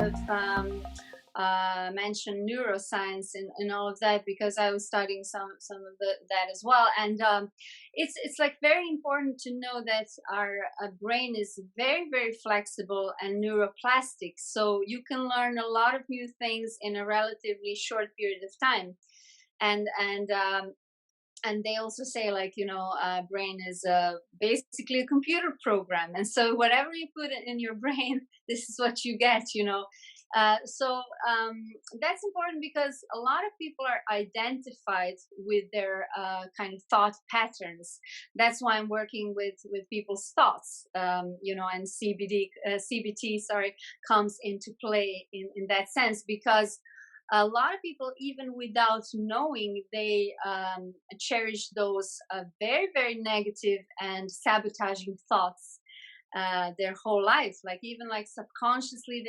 of mention neuroscience in all of that, because I was studying some of that as well. And it's like very important to know that our brain is very, very flexible and neuroplastic. So you can learn a lot of new things in a relatively short period of time. And they also say, like, brain is basically a computer program, and so whatever you put in your brain, this is what you get. So that's important, because a lot of people are identified with their kind of thought patterns. That's why I'm working with people's thoughts, and CBT, sorry, comes into play in that sense, because a lot of people, even without knowing, they cherish those very, very negative and sabotaging thoughts their whole life. Like, even like subconsciously,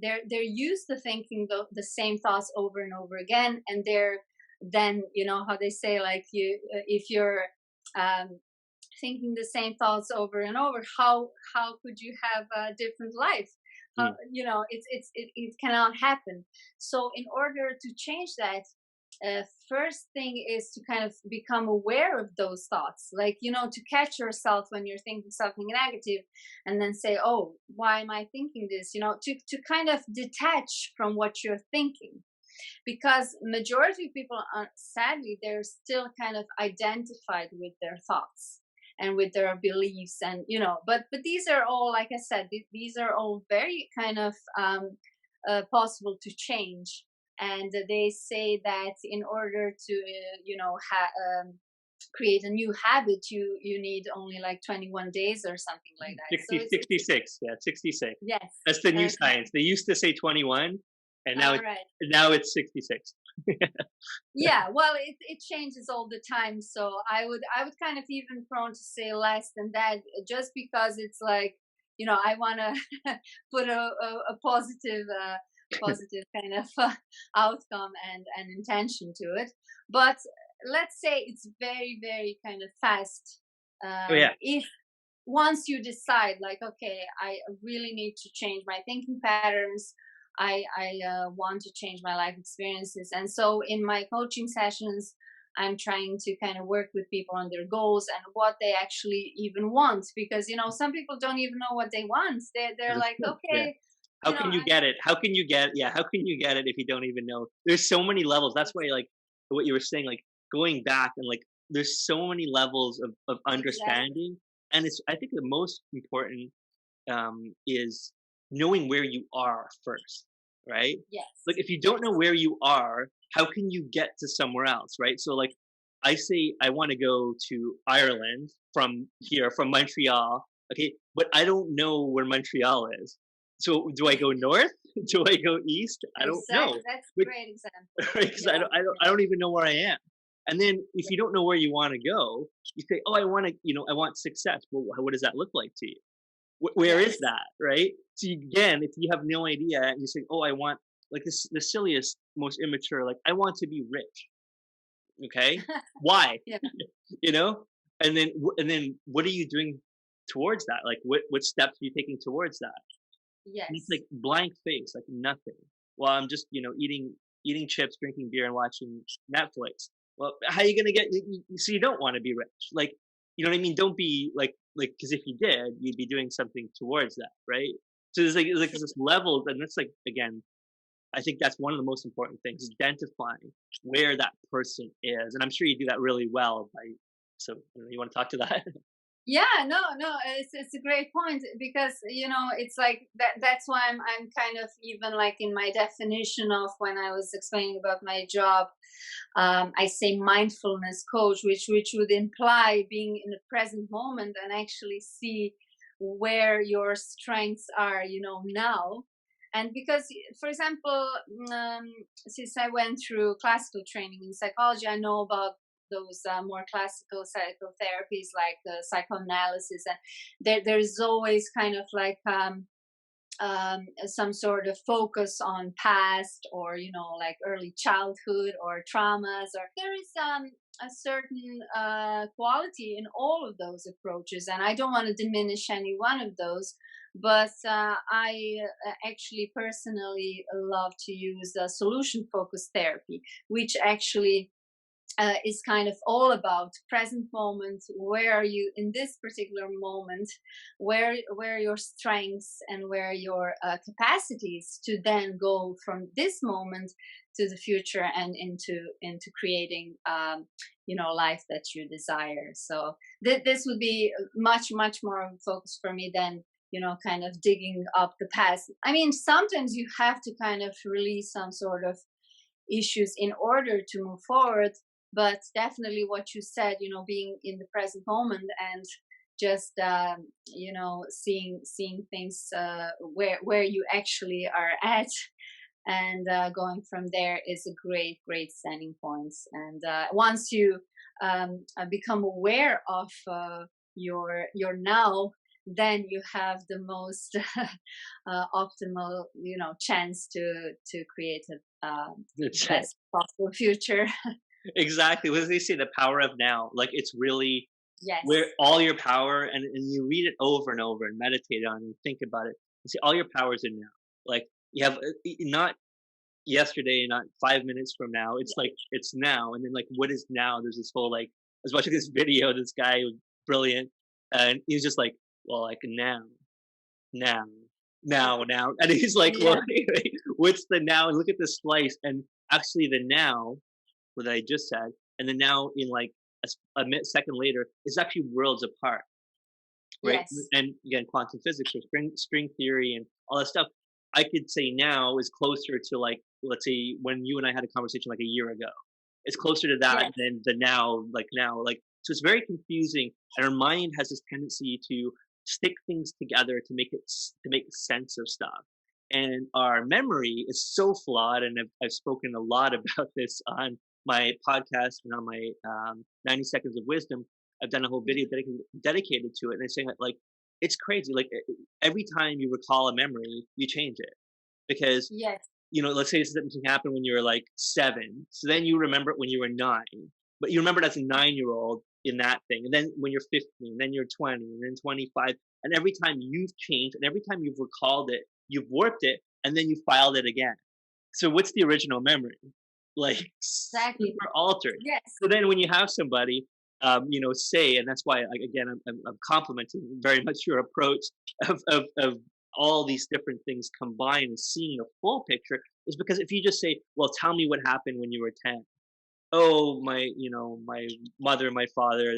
they're used to thinking the same thoughts over and over again, and they're then, how they say, like, if you're thinking the same thoughts over and over, how could you have a different life? It cannot happen. So in order to change that, first thing is to kind of become aware of those thoughts, like, to catch yourself when you're thinking something negative, and then say, oh, why am I thinking this? To kind of detach from what you're thinking, because majority of people are, sadly, they're still kind of identified with their thoughts and with their beliefs, and but these are all, like I said, these are all very kind of possible to change. And they say that in order to create a new habit, you need only like 21 days or something like that. 60, So 66. Yeah, 66. yes, That's the new okay. science. They used to say 21, and All right. now it's 66. Yeah, well, it changes all the time, so I would kind of even prone to say less than that, just because it's like, I want to put a positive kind of outcome and intention to it. But let's say it's very, very kind of fast. Oh yeah. If once you decide, like, okay, I really need to change my thinking patterns, I want to change my life experiences. And so in my coaching sessions, I'm trying to kind of work with people on their goals and what they actually even want, because some people don't even know what they want. They're That's like, true. Yeah. okay, How can you get it? How can you get Yeah, how can you get it if you don't even know? There's so many levels. That's why, like, what you were saying, like, going back, and like, there's so many levels of exactly, understanding. And I think the most important is knowing where you are first, right? Like, yes, if you don't know yes, where you are, how can you get to somewhere else, right? So, like, I say I want to go to Ireland from here, from Montreal, okay, but I don't know where Montreal is. So, do I go north? Do I go east? I don't know. exactly. That's a But great example. because Yeah, I don't even know where I am. And then if you don't know where you want to go, you say, "Oh, I want to, I want success." Well, what does that look like to you? Where is yes. that, right? So again, if you have no idea and you say, "Oh, I want," like, this, the silliest, most immature, like, "I want to be rich." Okay, why? Yeah, You know, and then what are you doing towards that? Like, what steps are you taking towards that? And it's yes. like blank face, like nothing. Well, I'm just, eating chips, drinking beer, and watching Netflix. Well, how are you gonna get? So you don't want to be rich, like, you know what I mean? Don't be like, because if you did, you'd be doing something towards that, right? So there's this level, and that's, like, again, I think that's one of the most important things, is identifying where that person is, and I'm sure you do that really well. So, you want to talk to that? Yeah, no, it's a great point, because it's like that's why I'm kind of, even like in my definition of when I was explaining about my job, I say mindfulness coach, which would imply being in the present moment and actually see where your strengths are, now. And because, for example, since I went through classical training in psychology, I know about those more classical psychotherapies, like psychoanalysis, and there's always kind of like some sort of focus on past, or like early childhood or traumas, or there is a certain quality in all of those approaches, and I don't want to diminish any one of those. But I actually personally love to use solution focused therapy, which actually is kind of all about present moment. Where are you in this particular moment? Where are your strengths and where are your capacities to then go from this moment to the future and into creating life that you desire. So this would be much more of a focus for me than kind of digging up the past. I mean, sometimes you have to kind of release some sort of issues in order to move forward, but definitely what you said, being in the present moment and just seeing things where you actually are at, and going from there is a great standing point. And once you become aware of your now, then you have the most optimal chance to create a That's it. best possible future. Exactly. What do they say? The power of now. Like it's really where Yes. all your power, and you read it over and over and meditate on it and think about it. And see, all your powers are now. Like you have not yesterday, not 5 minutes from now. It's like it's now. And then like what is now? There's this whole like I was watching this video. This guy was brilliant, and he was just like, well, like now, now, and he's like, well, Yeah. anyway, what's the now? And look at the slice, and actually the now what I just said, and then now in like second later is actually worlds apart, right? Yes. And again, quantum physics or string theory and all that stuff. I could say now is closer to like let's say when you and I had a conversation like a year ago. It's closer to that Yes. than the now like so it's very confusing, and our mind has this tendency to stick things together to make to make sense of stuff. And our memory is so flawed, and I've spoken a lot about this on my podcast and on my 90 seconds of wisdom. I've done a whole video dedicated to it, and I'm saying that like it's crazy. Like every time you recall a memory, you change it because Yes. let's say something happened when you were like 7, so then you remember it when you were 9, but you remember it as a 9-year-old in that thing, and then when you're 15, then you're 20, and then 25, and every time you've changed, and every time you've recalled it, you've warped it, and then you filed it again. So what's the original memory? Like Exactly. super altered. Yes. So then when you have somebody, say, and that's why again I'm complimenting very much your approach of all these different things combined and seeing the full picture is because if you just say, well, tell me what happened when you were 10. Oh, my mother, my father,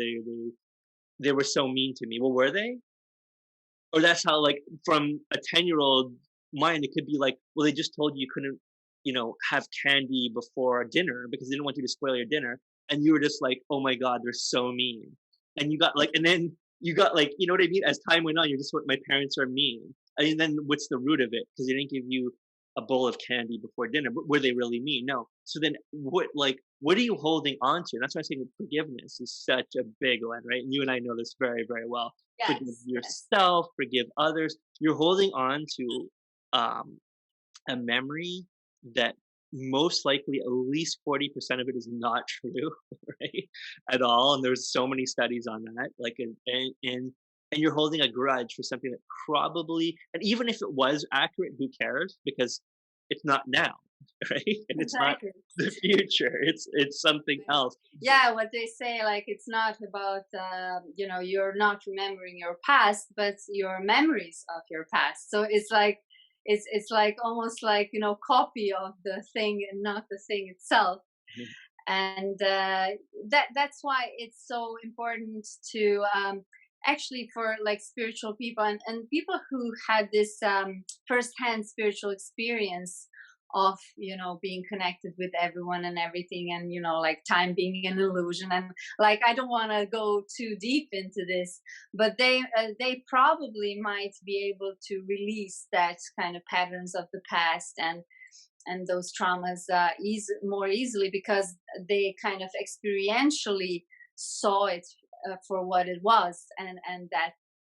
they were so mean to me. Well, were they? Or that's how like from a 10-year-old mind, it could be like, well, they just told you you couldn't, have candy before dinner because they didn't want you to spoil your dinner. And you were just like, oh my God, they're so mean. And you got like, and then you got like, you know what I mean? As time went on, you're just what my parents are mean. And then what's the root of it? Because they didn't give you a bowl of candy before dinner. But were they really mean? No. So then what are you holding on to? And that's why I'm saying forgiveness is such a big one, right? And you and I know this very, very well. Forgive Yes. Yes. yourself, forgive others. You're holding on to um, a memory that most likely at least 40% of it is not true, right? At all. And there's so many studies on that. Like, and you're holding a grudge for something that probably, and even if it was accurate, who cares? Because it's not now, right? And it's not Exactly. the future. It's something else. Yeah, what they say, like it's not about you're not remembering your past, but your memories of your past. So it's like it's like almost like copy of the thing and not the thing itself. Mhm. And that's why it's so important to actually for like spiritual people and people who had this firsthand spiritual experience of being connected with everyone and everything, and like time being an illusion, and like I don't want to go too deep into this, but they probably might be able to release that kind of patterns of the past and those traumas more easily because they kind of experientially saw it for what it was, and that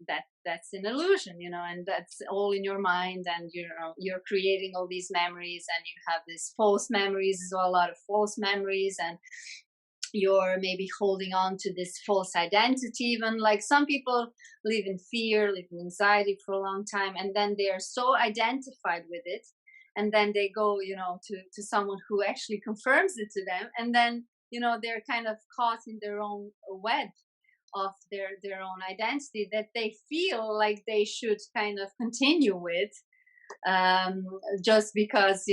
that's an illusion, and that's all in your mind, and you're creating all these memories, and you have these false memories as well, a lot of false memories, and you're maybe holding on to this false identity. Even like some people live in fear, live in anxiety for a long time, and then they are so identified with it, and then they go to someone who actually confirms it to them, and then they're kind of caught in their own web of their own identity that they feel like they should kind of continue with, just because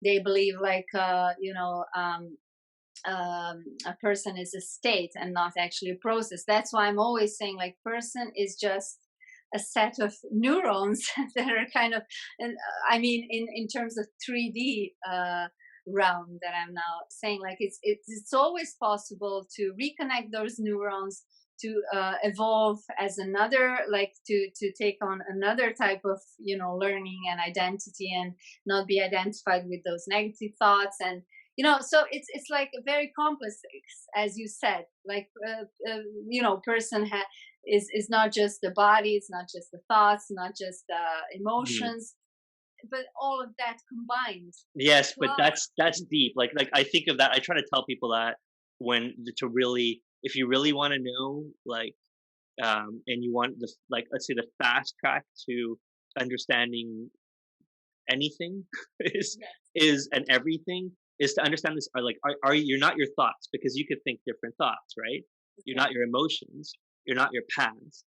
they believe like a person is a state and not actually a process. That's why I'm always saying like person is just a set of neurons that are kind of, and I mean in terms of 3D realm, that I'm now saying like it's always possible to reconnect those neurons, to evolve as another, like to take on another type of learning and identity, and not be identified with those negative thoughts. And so it's like a very complex, as you said, like person is not just the body, it's not just the thoughts, not just the emotions, but all of that combined. Yes, but that's deep. Like I think of that. I try to tell people that to really, if you really want to know, like, and you want the, like, let's say the fast track to understanding anything is and everything is to understand this. Are you're not your thoughts, because you could think different thoughts, right? You're not your emotions. You're not your past.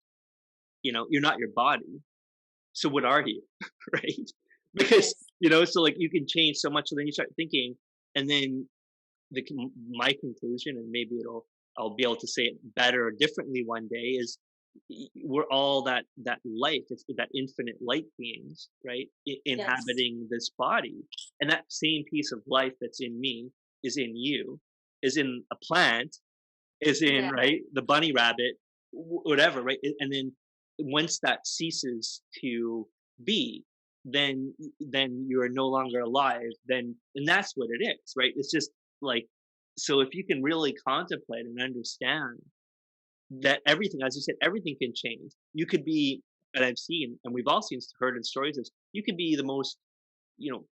You're not your body. So what are you, right? Because so like you can change so much, so then you start thinking, and then my conclusion, and maybe I'll be able to say it better or differently one day, is we're all that light, it's that infinite light beings, right? Inhabiting this body, and that same piece of life that's in me is in you, is in a plant, is in right, the bunny rabbit, whatever, right? And then once that ceases to be, then you are no longer alive, and that's what it is, right? It's just like, so if you can really contemplate and understand that everything, as you said, everything can change. You could be, and I've seen, and we've all heard in stories, is you could be the most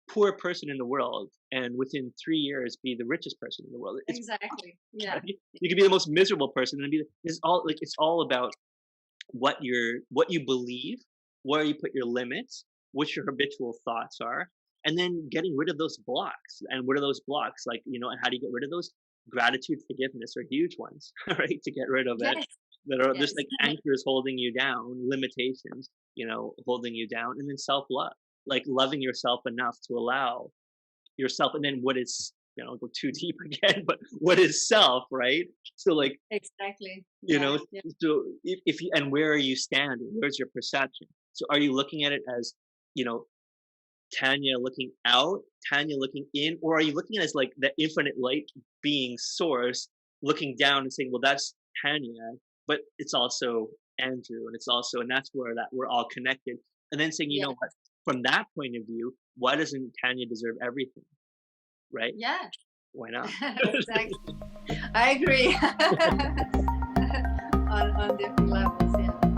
poor person in the world, and within 3 years be the richest person in the world. Exactly. Yeah. Right? You could be the most miserable person and it's all about what you believe, where you put your limits, what your habitual thoughts are, and then getting rid of those blocks. And what are those blocks? Like, and how do you get rid of those? Gratitude, forgiveness are huge ones, right? To get rid of it, that are just like anchors holding you down, limitations, holding you down. And then self-love, like loving yourself enough to allow yourself. And then what is, I'll go too deep again, but what is self, right? So like, exactly, so if you, and where are you standing? Where's your perception? So are you looking at it as, Tanja looking out, Tanja looking in, or are you looking at it as like the infinite light being source looking down and saying, well, that's Tanja, but it's also Andrew, and it's also, and that's where that we're all connected. And then saying, you know what, from that point of view, why doesn't Tanja deserve everything? Right? Yeah. Why not? Exactly. I agree. on different levels, yeah.